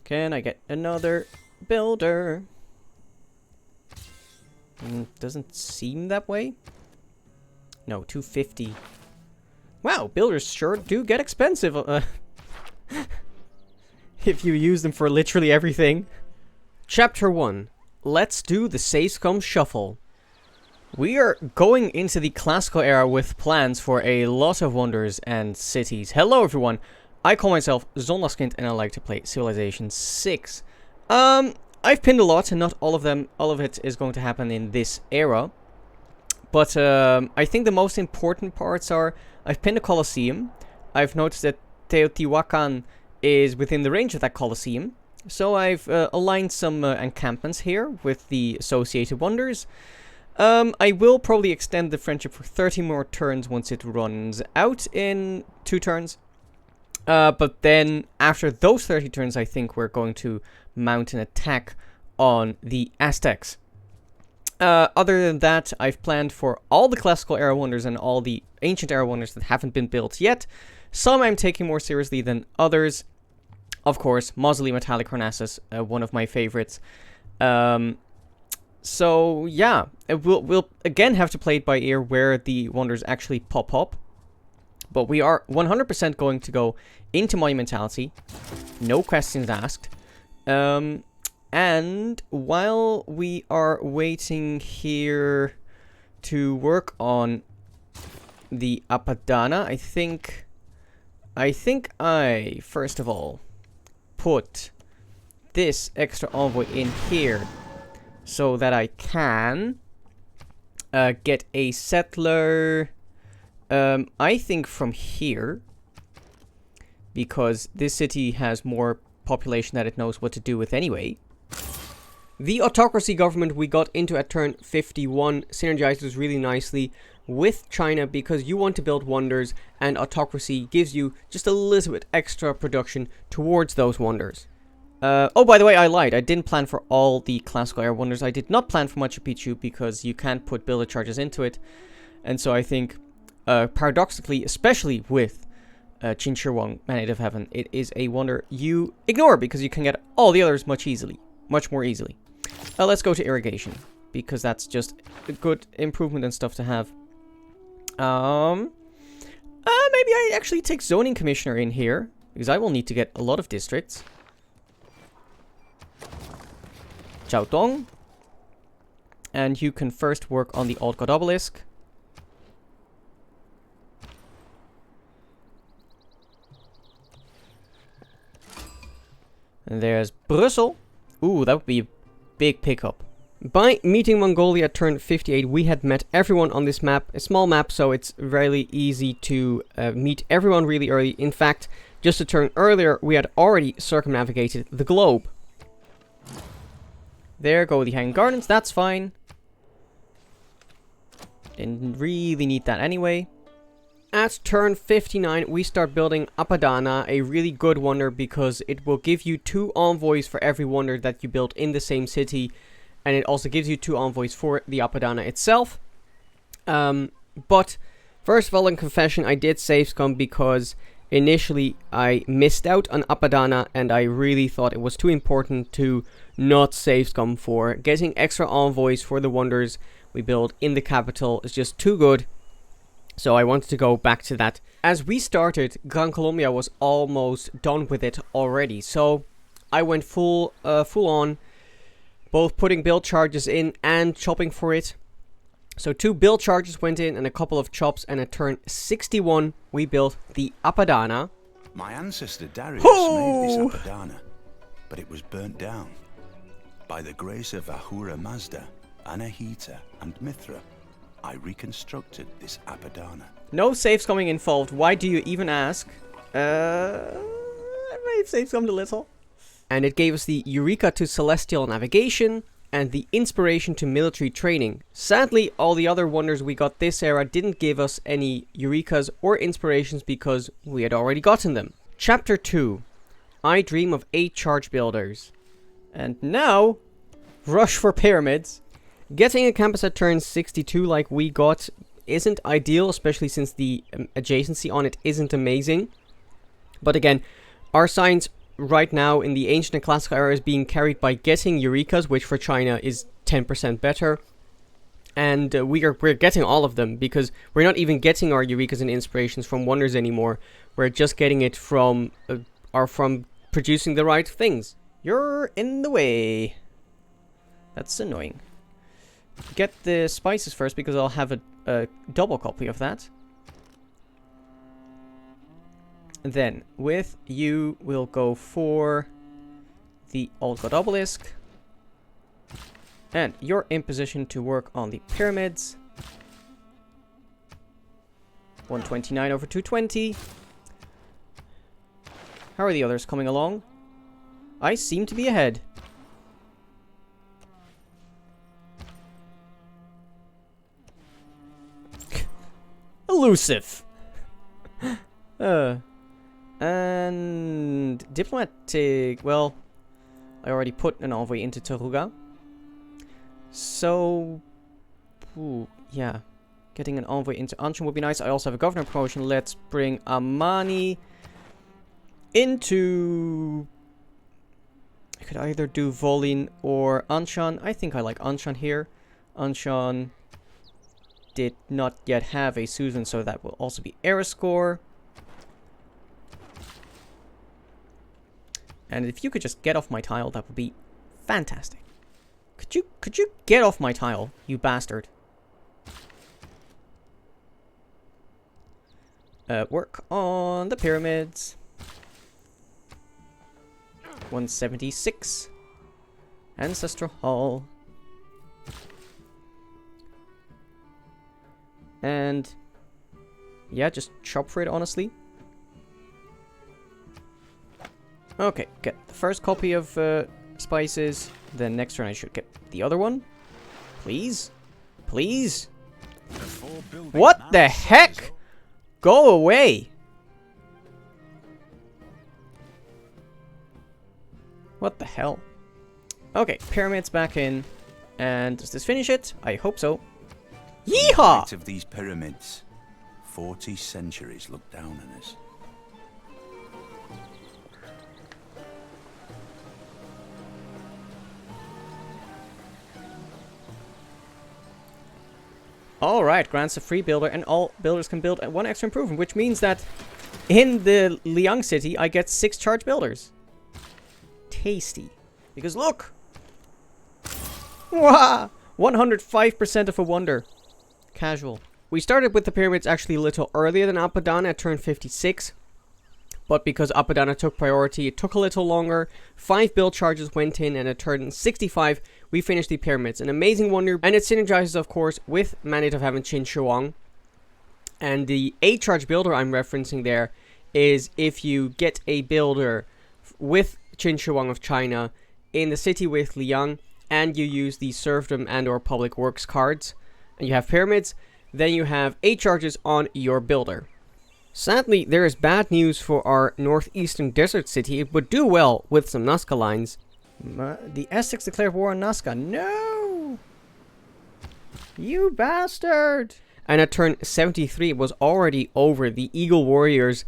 Can I get another builder? Doesn't seem that way. No, 250. Wow, builders sure do get expensive. If you use them for literally everything. Chapter 1. Let's do the Savescom Shuffle. We are going into the classical era with plans for a lot of wonders and cities. Hello everyone, I call myself Zondagskind and I like to play Civilization 6. I've pinned a lot and not all of it is going to happen in this era. But I think the most important parts are, I've pinned a Colosseum. I've noticed that Teotihuacan is within the range of that Colosseum. So I've aligned some encampments here with the associated wonders. I will probably extend the friendship for 30 more turns once it runs out in 2 turns. But then after those 30 turns, I think we're going to mount an attack on the Aztecs. Other than that, I've planned for all the classical era wonders and all the ancient era wonders that haven't been built yet. Some I'm taking more seriously than others. Of course, Mausoleum Metallic Harnassus, one of my favorites. So yeah, we'll again have to play it by ear where the wonders actually pop up. But we are 100% going to go into Monumentality. No questions asked. And while we are waiting here to work on the Apadana, I think I first of all put this extra envoy in here so that I can get a settler. I think from here, because this city has more population that it knows what to do with anyway. The autocracy government we got into at turn 51 synergizes really nicely with China because you want to build wonders and autocracy gives you just a little bit extra production towards those wonders. Oh, by the way, I lied. I didn't plan for all the classical era wonders. I did not plan for Machu Picchu because you can't put builder charges into it. And so I think, paradoxically, especially with Qin Shi Huang, Mandate of Heaven, it is a wonder you ignore because you can get all the others much more easily. Let's go to irrigation because that's just a good improvement and stuff to have. Maybe I actually take zoning commissioner in here because I will need to get a lot of districts. Jiaotong. And you can first work on the Old God Obelisk. And there's Brussels. Ooh, that would be a big pickup. By meeting Mongolia at turn 58, we had met everyone on this map. A small map, so it's really easy to meet everyone really early. In fact, just a turn earlier, we had already circumnavigated the globe. There go the Hanging Gardens, that's fine. Didn't really need that anyway. At turn 59, we start building Apadana, a really good wonder because it will give you 2 envoys for every wonder that you build in the same city. And it also gives you 2 envoys for the Apadana itself. But first of all, in confession, I did save scum because initially I missed out on Apadana and I really thought it was too important to not save scum for. Getting extra envoys for the wonders we build in the capital is just too good. So I wanted to go back to that. As we started, Gran Colombia was almost done with it already. So I went full on, both putting build charges in and chopping for it. So 2 build charges went in and a couple of chops, and at turn 61 we built the Apadana. My ancestor Darius made this Apadana, but it was burnt down. By the grace of Ahura Mazda, Anahita and Mithra, I reconstructed this Apadana. No saves coming involved. Why do you even ask? I may have saved some a little. And it gave us the Eureka to Celestial Navigation and the Inspiration to Military Training. Sadly, all the other wonders we got this era didn't give us any Eurekas or Inspirations because we had already gotten them. Chapter 2. I Dream of 8 Charge Builders. And now, rush for pyramids. Getting a campus at turn 62 like we got isn't ideal, especially since the adjacency on it isn't amazing. But again, our science right now in the ancient and classical era is being carried by getting Eureka's, which for China is 10% better. And we're getting all of them, because we're not even getting our Eureka's and inspirations from wonders anymore. We're just getting it from from producing the right things. You're in the way. That's annoying. Get the spices first, because I'll have a double copy of that. And then, with you, we'll go for the Old God Obelisk. And you're in position to work on the pyramids. 129 over 220. How are the others coming along? I seem to be ahead. Elusive. And diplomatic. Well, I already put an envoy into Taruga. So, yeah, getting an envoy into Anshan would be nice. I also have a governor promotion. Let's bring Amani into... I could either do Wolin or Anshan. I think I like Anshan here. Anshan did not yet have a Susan, so that will also be era score. And if you could just get off my tile, that would be fantastic. Could you get off my tile, you bastard? Work on the pyramids. 176. Ancestral Hall. And yeah, just chop for it, honestly. Okay, get the first copy of spices. Then next turn I should get the other one. Please? Please? What the heck? Go away! What the hell? Okay, pyramids back in. And does this finish it? I hope so. Yeehaw! The of these pyramids. 40 centuries look down on us. Alright, grants a free builder, and all builders can build one extra improvement, which means that in the Liang city, I get 6 charge builders. Tasty. Because look! Wow! 105% of a wonder. Casual. We started with the pyramids actually a little earlier than Apadana at turn 56. But because Apadana took priority, it took a little longer. 5 build charges went in, and at turn 65, we finished the pyramids. An amazing wonder, and it synergizes, of course, with Mandate of Heaven Qin Shi Huang. And the 8 charge builder I'm referencing there is if you get a builder with Qin Shi Huang of China in the city with Liang, and you use the serfdom and or public works cards, and you have pyramids, then you have 8 charges on your builder. Sadly, there is bad news for our northeastern desert city. It would do well with some Nazca lines. The Aztecs declared war on Nazca. No! You bastard! And at turn 73, it was already over. The Eagle Warriors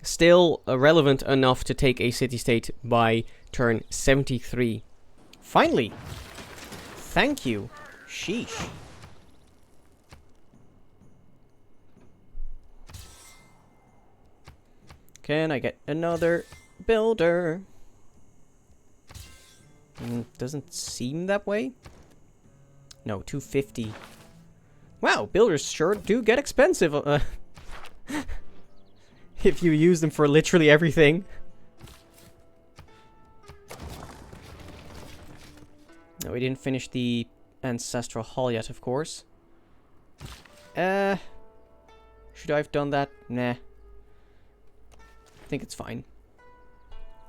still relevant enough to take a city-state by turn 73. Finally! Thank you. Sheesh. Can I get another builder? Doesn't seem that way. No, 250. Wow, builders sure do get expensive. If you use them for literally everything. No, we didn't finish the Ancestral Hall yet, of course. Should I have done that? Nah. I think it's fine.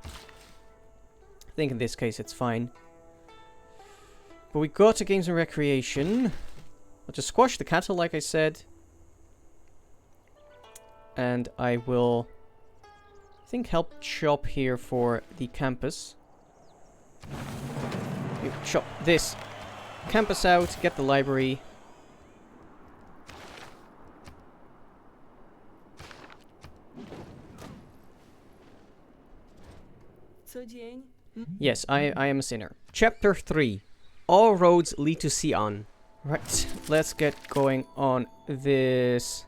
I think in this case it's fine. But we got to Games and Recreation. I'll just squash the cattle, like I said. And I will, I think, help chop here for the campus. You chop this campus out, get the library. Yes, I am a sinner. Chapter 3. All roads lead to Xi'an. Right, let's get going on this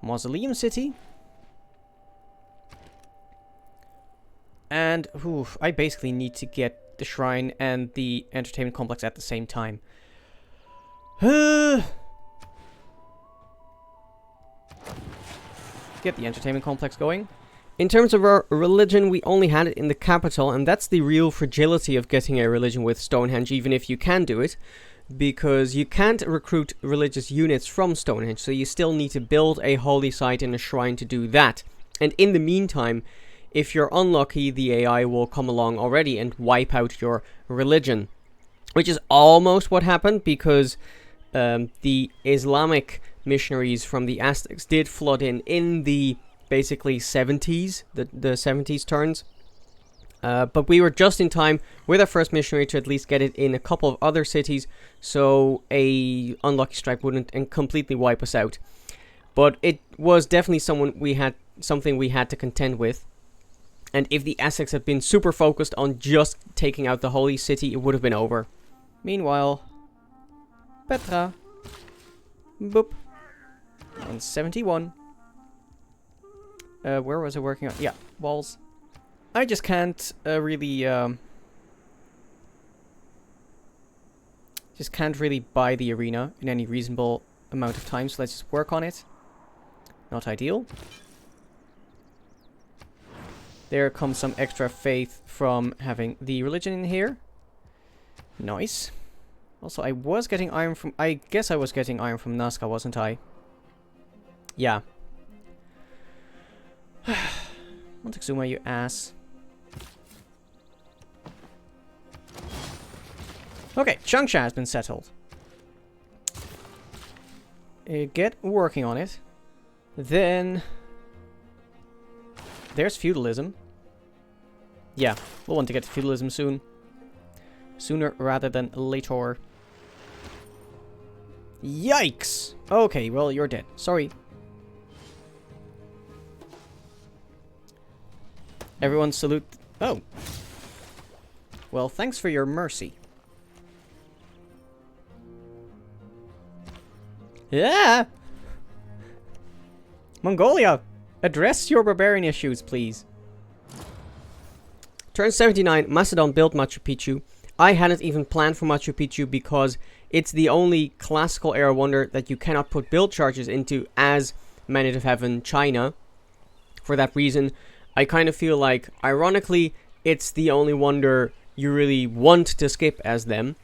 mausoleum city. And, I basically need to get the shrine and the entertainment complex at the same time. Get the entertainment complex going. In terms of our religion, we only had it in the capital, and that's the real fragility of getting a religion with Stonehenge, even if you can do it, because you can't recruit religious units from Stonehenge, so you still need to build a holy site and a shrine to do that. And in the meantime, if you're unlucky, the AI will come along already and wipe out your religion, which is almost what happened, because the Islamic missionaries from the Aztecs did flood in the basically 70s, the 70s turns. But we were just in time with our first missionary to at least get it in a couple of other cities, so a unlucky strike wouldn't completely wipe us out. But it was definitely something we had to contend with. And if the Aztecs had been super focused on just taking out the holy city, it would have been over. Meanwhile, Petra. Boop. And 71. Where was I working on? Yeah, walls. I just can't really buy the arena in any reasonable amount of time, so let's just work on it. Not ideal. There comes some extra faith from having the religion in here. Nice. Also, I was getting iron from... I guess I was getting iron from Nazca, wasn't I? Yeah. Montezuma, you ass. Okay, Changsha has been settled. Get working on it. Then... there's feudalism. Yeah, we'll want to get to feudalism soon. Sooner rather than later. Yikes! Okay, well, you're dead. Sorry. Everyone salute... oh. Well, thanks for your mercy. Yeah! Mongolia! Address your barbarian issues, please. Turn 79, Macedon built Machu Picchu. I hadn't even planned for Machu Picchu because it's the only classical era wonder that you cannot put build charges into as Magnet of Heaven China. For that reason, I kind of feel like, ironically, it's the only wonder you really want to skip as them.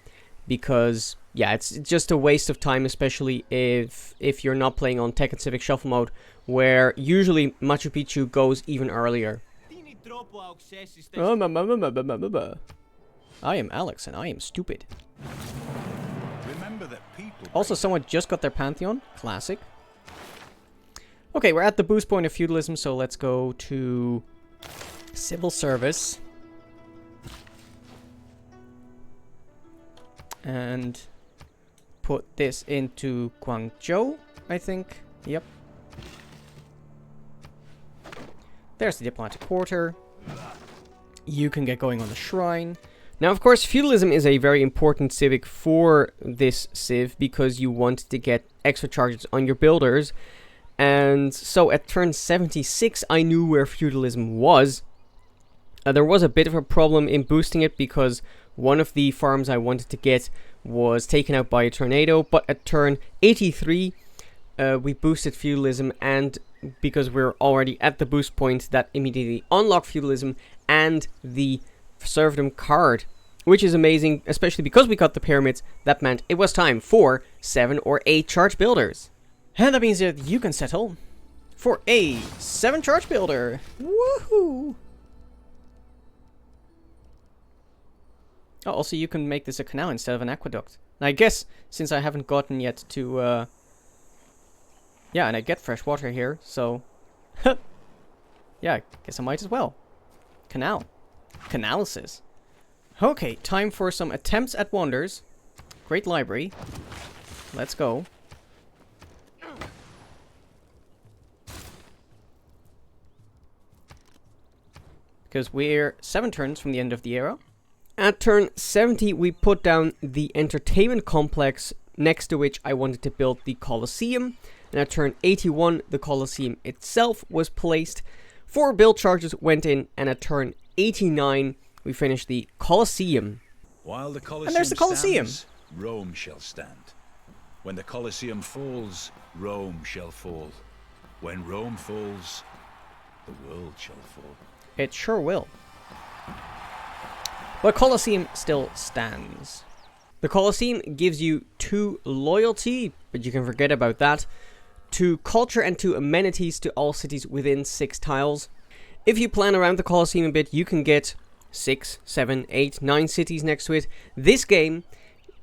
Because, yeah, it's just a waste of time, especially if you're not playing on Tech and Civic Shuffle mode, where usually Machu Picchu goes even earlier. I am Alex, and I am stupid. Remember that people... also, someone just got their Pantheon. Classic. Okay, we're at the boost point of feudalism, so let's go to civil service. And put this into Guangzhou, I think. Yep. There's the diplomatic quarter. You can get going on the shrine. Now, of course, feudalism is a very important civic for this civ because you want to get extra charges on your builders. And so at turn 76, I knew where feudalism was. There was a bit of a problem in boosting it because one of the farms I wanted to get was taken out by a tornado. But at turn 83, we boosted feudalism, and because we're already at the boost point, that immediately unlocked feudalism and the serfdom card, which is amazing, especially because we got the pyramids. That meant it was time for 7 or 8 charge builders. And that means that you can settle for a 7 charge builder. Woohoo! Oh, also you can make this a canal instead of an aqueduct. And I guess, since I haven't gotten yet to, yeah, and I get fresh water here, so... yeah, I guess I might as well. Canal. Canalysis. Okay, time for some attempts at wonders. Great library. Let's go. because we're 7 turns from the end of the era. At turn 70, we put down the entertainment complex, next to which I wanted to build the Colosseum. And at turn 81, the Colosseum itself was placed. 4 build charges went in, and at turn 89, we finished the Colosseum. While the Colosseum And there's the Colosseum. stands, Rome shall stand. When the Colosseum falls, Rome shall fall. When Rome falls, the world shall fall. It sure will. But Colosseum still stands. The Colosseum gives you 2 loyalty, but you can forget about that, 2 culture and 2 amenities to all cities within 6 tiles. If you plan around the Colosseum a bit, you can get 6, 7, 8, 9 cities next to it. This game,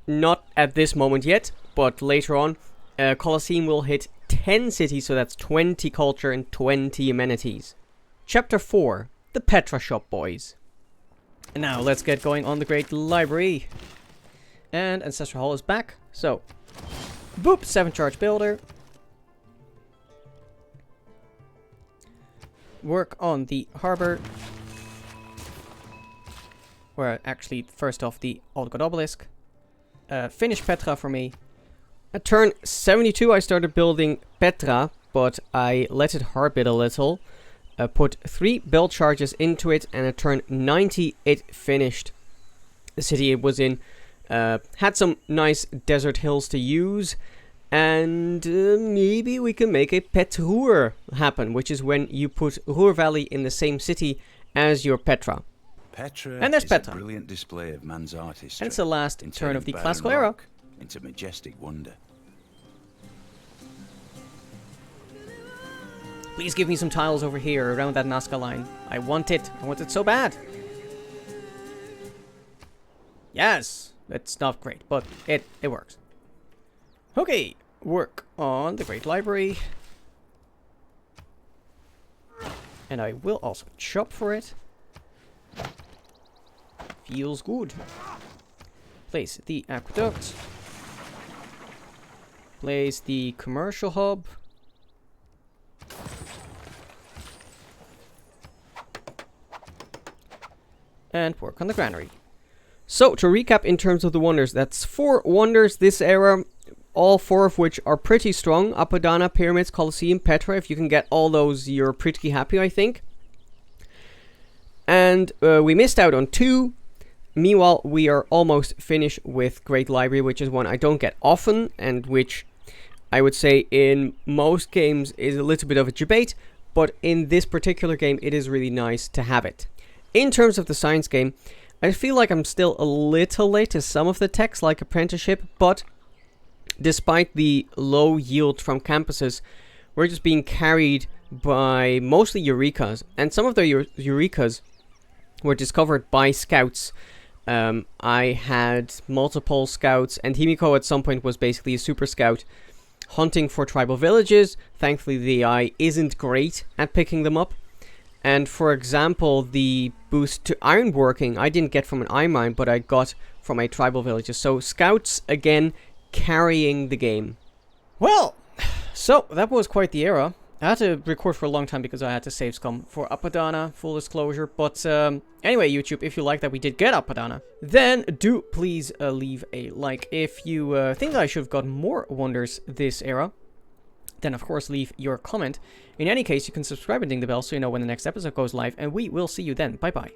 not at this moment yet, but later on, Colosseum will hit 10 cities, so that's 20 culture and 20 amenities. Chapter 4, the Petra Shop Boys. And now let's get going on the Great Library. And Ancestral Hall is back, so boop, 7 charge builder. Work on the harbor. Or actually, first off, the Old God Obelisk. Finish Petra for me. At turn 72, I started building Petra, but I let it harbit a little. Put 3 build charges into it, and at turn 90, it finished. The city it was in had some nice desert hills to use, and maybe we can make a Petrur happen, which is when you put Ruhr Valley in the same city as your Petra. Petra And there's is Petra. a brilliant display of man's artistry. And it's the last in turn of the turning classical barren era. rock into majestic wonder. Please give me some tiles over here around that Nazca line. I want it. I want it so bad. Yes. It's not great, but it works. Okay. Work on the Great Library. And I will also shop for it. Feels good. Place the aqueduct. Place the commercial hub. And work on the granary. So, to recap in terms of the wonders, that's 4 wonders this era, all 4 of which are pretty strong. Apadana, Pyramids, Colosseum, Petra. If you can get all those, you're pretty happy, I think. And we missed out on 2. Meanwhile, we are almost finished with Great Library, which is one I don't get often, and which I would say in most games is a little bit of a debate, but in this particular game, it is really nice to have it. In terms of the science game, I feel like I'm still a little late to some of the techs, like apprenticeship, but despite the low yield from campuses, we're just being carried by mostly Eurekas, and some of the Eurekas were discovered by scouts. I had multiple scouts, and Himiko at some point was basically a super scout hunting for tribal villages. Thankfully, the AI isn't great at picking them up. And for example, the boost to ironworking, I didn't get from an iron mine, but I got from a tribal village. So scouts, again, carrying the game. Well, so that was quite the era. I had to record for a long time because I had to save scum for Apadana, full disclosure. But anyway, YouTube, if you like that we did get Apadana, then do please leave a like. If you think that I should have gotten more wonders this era, then of course leave your comment. In any case, you can subscribe and ding the bell so you know when the next episode goes live, and we will see you then. Bye bye.